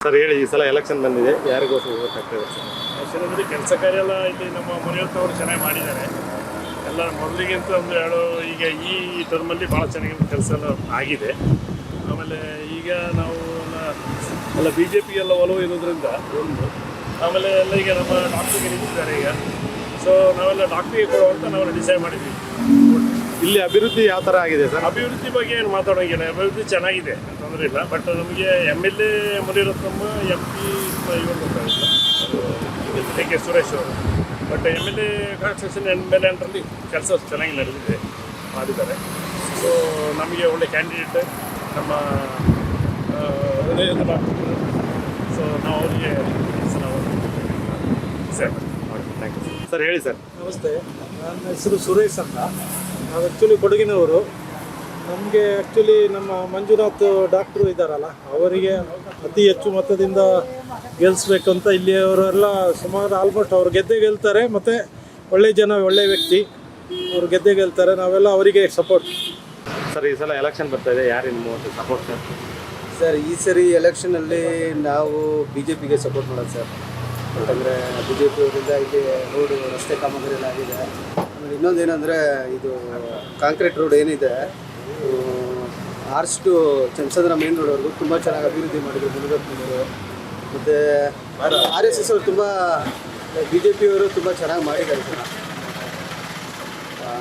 Sir ಹೇಳಿ, ಈ ಸಲ ಎಲೆಕ್ಷನ್ ಬಂದಿದೆ, ಯಾರಿಗೋಸ್ಕರ ವೋಟ್ ಹಾಕ್ತಿದ್ದಾರೆ ಸರ್? ಹೆಸರಲ್ಲಿ ಕೆಲಸ ಕಾರ್ಯ ಎಲ್ಲ ಇಲ್ಲಿ ನಮ್ಮ ಮುನಿಯಪ್ಪನವರು ಚೆನ್ನಾಗಿ ಮಾಡಿದ್ದಾರೆ. ಎಲ್ಲ ಮೊದಲಿಗಿಂತ ಒಂದು ಈಗ ಈ ಟರ್ಮಲ್ಲಿ ಭಾಳ ಚೆನ್ನಾಗಿ ಕೆಲಸ ಎಲ್ಲ ಆಗಿದೆ. ಆಮೇಲೆ ಈಗ ನಾವು ಎಲ್ಲ ಬಿ ಜೆ ಪಿಗೆಲ್ಲ ಒಲವು ಇರೋದ್ರಿಂದ ಒಂದು, ಆಮೇಲೆ ಎಲ್ಲ ಈಗ ನಮ್ಮ ಡಾಕ್ಟ್ರಿಗೆ ನಿಂತಿದ್ದಾರೆ ಈಗ. ಸೊ ನಾವೆಲ್ಲ ಡಾಕ್ಟ್ರಿಗೆ ಕೊಡುವಂತ ನಾವೆಲ್ಲ ಡಿಸೈಡ್ ಮಾಡಿದ್ವಿ. ಇಲ್ಲಿ ಅಭಿವೃದ್ಧಿ ಯಾವ ಥರ ಆಗಿದೆ ಸರ್? ಅಭಿವೃದ್ಧಿ ಬಗ್ಗೆ ಏನು ಮಾತಾಡೋಂಗಿಲ್ಲ, ಅಭಿವೃದ್ಧಿ ಚೆನ್ನಾಗಿದೆ, ತೊಂದರೆ ಇಲ್ಲ. ಬಟ್ ನಮಗೆ M L A Muniratnamma, M P ಇವರು ಗೊತ್ತಾಗಿಲ್ಲ, ಡಿ ಕೆ ಸುರೇಶ್ ಅವರು. But M L A constitution M L A ಕೆಲಸ ಚೆನ್ನಾಗಿ ನಡೆದಿದೆ, ಮಾಡಿದ್ದಾರೆ. ಸೊ ನಮಗೆ ಒಳ್ಳೆ ಕ್ಯಾಂಡಿಡೇಟ್ ನಮ್ಮ ಹೃದಯದ ಡಾಕ್ಟರ್. ಸೊ ನಾವು ಅವರಿಗೆ ಸರ್ ಥ್ಯಾಂಕ್ ಯು ಸರ್. ಹೇಳಿ ಸರ್. ನಮಸ್ತೆ, ನನ್ನ ಹೆಸರು ಸುರೇಶ್ ಅಂತ. ನಾವು ಆ್ಯಕ್ಚುಲಿ ಕೊಡಗಿನವರು. ನಮಗೆ ಆ್ಯಕ್ಚುಲಿ ನಮ್ಮ ಮಂಜುನಾಥ್ ಡಾಕ್ಟ್ರು ಇದ್ದಾರಲ್ಲ, ಅವರಿಗೆ ಅತಿ ಹೆಚ್ಚು ಮತದಿಂದ ಗೆಲ್ಲಿಸ್ಬೇಕು ಅಂತ ಇಲ್ಲಿಯವರೆಲ್ಲ ಸುಮಾರು ಆಲ್ಮೋಸ್ಟ್ ಅವ್ರು ಗೆದ್ದೇ ಗೆಲ್ತಾರೆ. ಮತ್ತು ಒಳ್ಳೆ ಜನ, ಒಳ್ಳೆ ವ್ಯಕ್ತಿ, ಅವ್ರು ಗೆದ್ದೇ ಗೆಲ್ತಾರೆ. ನಾವೆಲ್ಲ ಅವರಿಗೆ ಸಪೋರ್ಟ್. ಸರ್ ಈ ಸಲ ಎಲೆಕ್ಷನ್ ಬರ್ತಾ ಇದೆ, ಯಾರು ನಿಮ್ಮ ಸಪೋರ್ಟ್ ಸರ್? ಸರ್ ಈ ಸರಿ ಎಲೆಕ್ಷನಲ್ಲಿ ನಾವು ಬಿ ಜೆ ಪಿಗೆ ಸಪೋರ್ಟ್ ಮಾಡೋದು ಸರ್. ಯಾಕಂದರೆ ಬಿ ಜೆ ಪಿ ಅವರಿಂದ ಇಲ್ಲಿ ರೋಡು, ರಸ್ತೆ ಕಾಮಗಾರಿ ಎಲ್ಲ ಆಗಿದೆ. ಆಮೇಲೆ ಇನ್ನೊಂದೇನೆಂದರೆ ಇದು ಕಾಂಕ್ರೀಟ್ ರೋಡ್ ಏನಿದೆ, ಆರ್ಚ್ ಟು ಚಂದ್ರಸಂದ್ರ ಮೇನ್ ರೋಡ್ವರೆಗೂ ತುಂಬ ಚೆನ್ನಾಗಿ ಅಭಿವೃದ್ಧಿ ಮಾಡಿದರು ಮುನಿರತ್ನವರು. ಮತ್ತು ಆರ್ ಎಸ್ ಎಸ್ ಅವರು ತುಂಬ, ಬಿ ಜೆ ಪಿಯವರು ತುಂಬ ಚೆನ್ನಾಗಿ ಮಾಡಿದ್ದಾರೆ ಸರ್.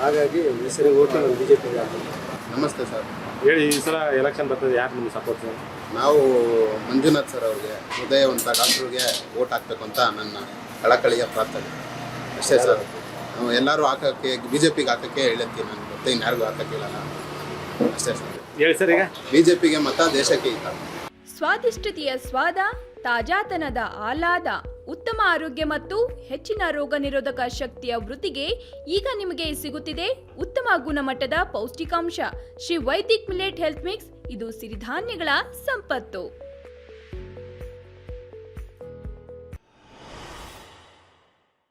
ಹಾಗಾಗಿ ಈ ಸರಿ ಓಟು ನಾವು ಬಿ ಜೆ ಪಿಗೆ ಹಾಕೋದು. ನಮಸ್ತೆ ಸರ್. ಹೇಳಿ, ಈ ಸಲ ಎಲೆಕ್ಷನ್ ಬರ್ತದೆ, ಯಾರು ನಿಮ್ಮ ಸಪೋರ್ಟ್ ಸರ್? ನಾವು ಮಂಜುನಾಥ್ ಸರ್ ಅವ್ರಿಗೆ, ಹೃದಯವಂತ ಡಾಕ್ಟ್ರಿಗೆ ವೋಟ್ ಹಾಕಬೇಕು ಅಂತ ನನ್ನ ಕಳಕಳಿಯ ಪ್ರಾರ್ಥನೆ ಅಷ್ಟೇ ಸರ್. ನಾವು ಎಲ್ಲರೂ ಹಾಕೋಕ್ಕೆ, ಬಿ ಜೆ ಪಿಗೆ ಹಾಕೋಕ್ಕೆ ಹೇಳತ್ತೀನಿ. ನಾನು ಮತ್ತೆ ಇನ್ಯಾರಿಗೂ ಹಾಕೋಕ್ಕಿಲ್ಲ ಅಷ್ಟೇ ಸರ್. ಹೇಳಿ ಸರ್. ಈಗ ಬಿ ಜೆ ಪಿಗೆ ಮತ, ದೇಶಕ್ಕೆ ಹಿತ. ಸ್ವಾದಿಷ್ಟತೆಯ ಸ್ವಾದ, ತಾಜಾತನದ ಆಹ್ಲಾದ, ಉತ್ತಮ ಆರೋಗ್ಯ ಮತ್ತು ಹೆಚ್ಚಿನ ರೋಗ ನಿರೋಧಕ ಶಕ್ತಿಯ ವೃದ್ಧಿಗೆ ಈಗ ನಿಮಗೆ ಸಿಗುತ್ತಿದೆ ಉತ್ತಮ ಗುಣಮಟ್ಟದ ಪೌಷ್ಟಿಕಾಂಶ. Shri Vaidik millet health mix, ಇದು ಸಿರಿಧಾನ್ಯಗಳ ಸಂಪತ್ತು.